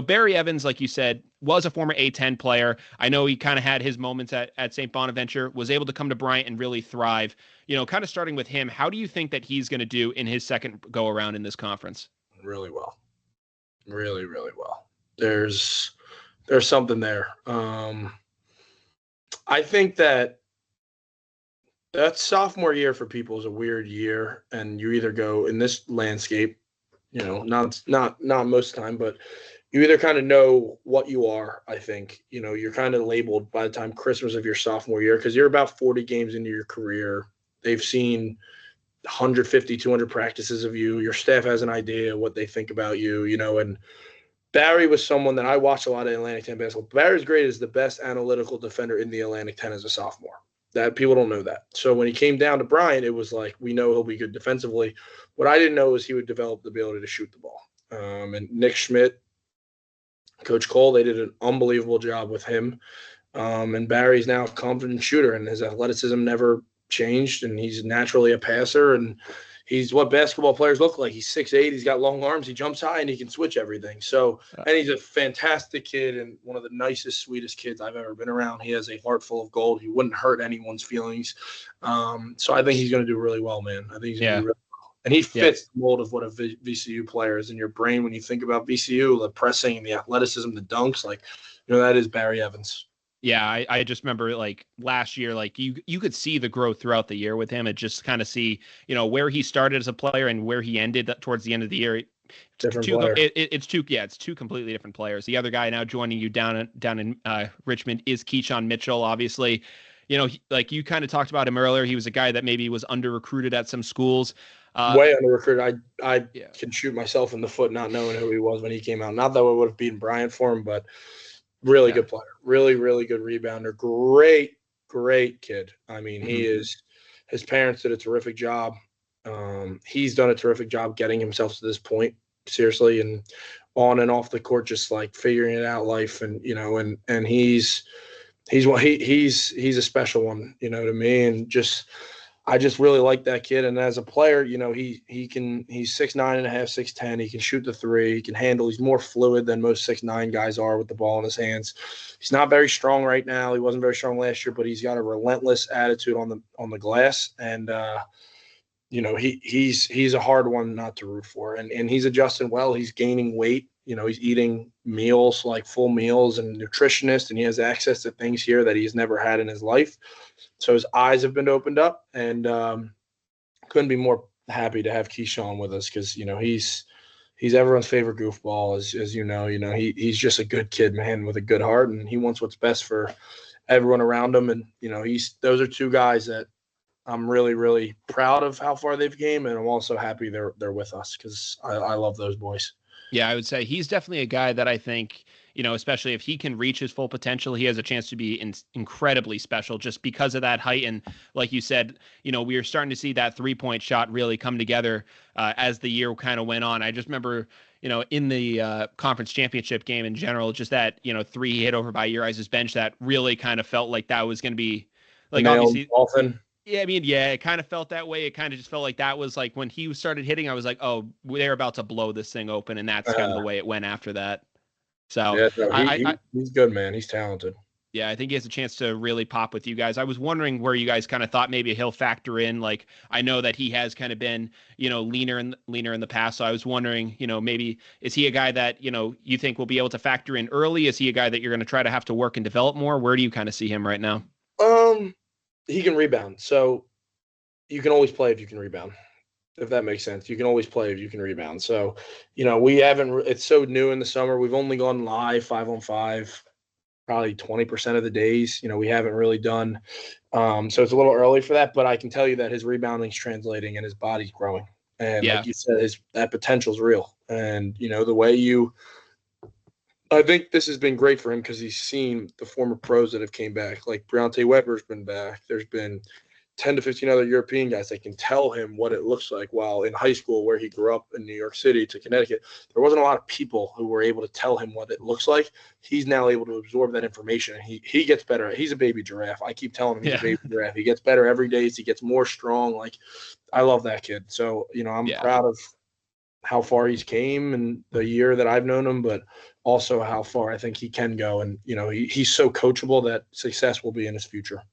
Barry Evans, like you said, was a former A-10 player. I know he kind of had his moments at St. Bonaventure, was able to come to Bryant and really thrive. Kind of starting with him, how do you think that he's going to do in his second go-around in this conference? Really well. Really, really well. There's something there. I think that sophomore year for people is a weird year, and you either go in this landscape, not most of the time, but you either kind of know what you are. I think you're kind of labeled by the time Christmas of your sophomore year because you're about 40 games into your career. They've seen 150, 200 practices of you. Your staff has an idea what they think about you, and Barry was someone that I watched a lot of Atlantic 10 basketball. Barry's grade is the best analytical defender in the Atlantic 10 as a sophomore. That people don't know that. So when he came down to Bryant, it was like, we know he'll be good defensively. What I didn't know is he would develop the ability to shoot the ball. And Nick Schmidt, Coach Cole, they did an unbelievable job with him. And Barry's now a confident shooter, and his athleticism never changed, and he's naturally a passer, and he's what basketball players look like. He's 6'8", he's got long arms, he jumps high, and he can switch everything. So, and he's a fantastic kid and one of the nicest, sweetest kids I've ever been around. He has a heart full of gold. He wouldn't hurt anyone's feelings. So I think he's going to do really well, man. I think he's going to do really well. And he fits the mold of what a VCU player is in your brain. When you think about VCU, the pressing and the athleticism, the dunks, that is Barry Evans. Yeah, I just remember last year, you could see the growth throughout the year with him and just kind of see, where he started as a player and where he ended towards the end of the year. It's two completely different players. The other guy now joining you down in Richmond is Keyshawn Mitchell. Obviously, you kind of talked about him earlier. He was a guy that maybe was under recruited at some schools. Way under recruited. I can shoot myself in the foot not knowing who he was when he came out. Not that I would have beaten Bryant for him, but really good player. Really, really good rebounder. Great kid. I mean, his parents did a terrific job. He's done a terrific job getting himself to this point, seriously, and on and off the court, just figuring it out life. And, and he's a special one, to me. And I just really like that kid. And as a player, he's 6'9.5", 6'10". He can shoot the three. He can handle. He's more fluid than most 6'9" guys are with the ball in his hands. He's not very strong right now. He wasn't very strong last year, but he's got a relentless attitude on the glass. And, he's a hard one not to root for. And he's adjusting well. He's gaining weight. He's eating meals, full meals, and nutritionist, and he has access to things here that he's never had in his life. So his eyes have been opened up, and couldn't be more happy to have Keyshawn with us because, he's everyone's favorite goofball, as you know. He's just a good kid, man, with a good heart, and he wants what's best for everyone around him. And, those are two guys that I'm really, really proud of how far they've came, and I'm also happy they're with us because I love those boys. Yeah, I would say he's definitely a guy that I think, especially if he can reach his full potential, he has a chance to be incredibly special just because of that height. And like you said, we are starting to see that 3-point shot really come together as the year kind of went on. I just remember, in the conference championship game in general, just that, three he hit over by Urias's bench that really kind of felt like that was going to be obviously. Yeah, I mean, it kind of felt that way. It kind of just felt like that was when he started hitting, I was like, oh, they're about to blow this thing open. And that's kind of the way it went after that. So he's good, man. He's talented. Yeah, I think he has a chance to really pop with you guys. I was wondering where you guys kind of thought maybe he'll factor in. I know that he has kind of been, leaner in the past. So I was wondering, maybe is he a guy that, you think will be able to factor in early? Is he a guy that you're going to try to have to work and develop more? Where do you kind of see him right now? He can rebound. So you can always play if you can rebound, if that makes sense. You can always play if you can rebound. So, we haven't – it's so new in the summer. We've only gone live 5-on-5 probably 20% of the days. We haven't really done so it's a little early for that. But I can tell you that his rebounding's translating and his body's growing. And like you said, that potential's real. And, the way I think this has been great for him because he's seen the former pros that have came back. Like Briante Weber's been back. There's been 10 to 15 other European guys that can tell him what it looks like. While in high school, where he grew up in New York City to Connecticut, there wasn't a lot of people who were able to tell him what it looks like. He's now able to absorb that information, and he gets better. He's a baby giraffe. I keep telling him he's a baby giraffe. He gets better every day as he gets more strong. I love that kid. So, I'm proud of how far he's came in the year that I've known him, but also how far I think he can go. And, he's so coachable that success will be in his future.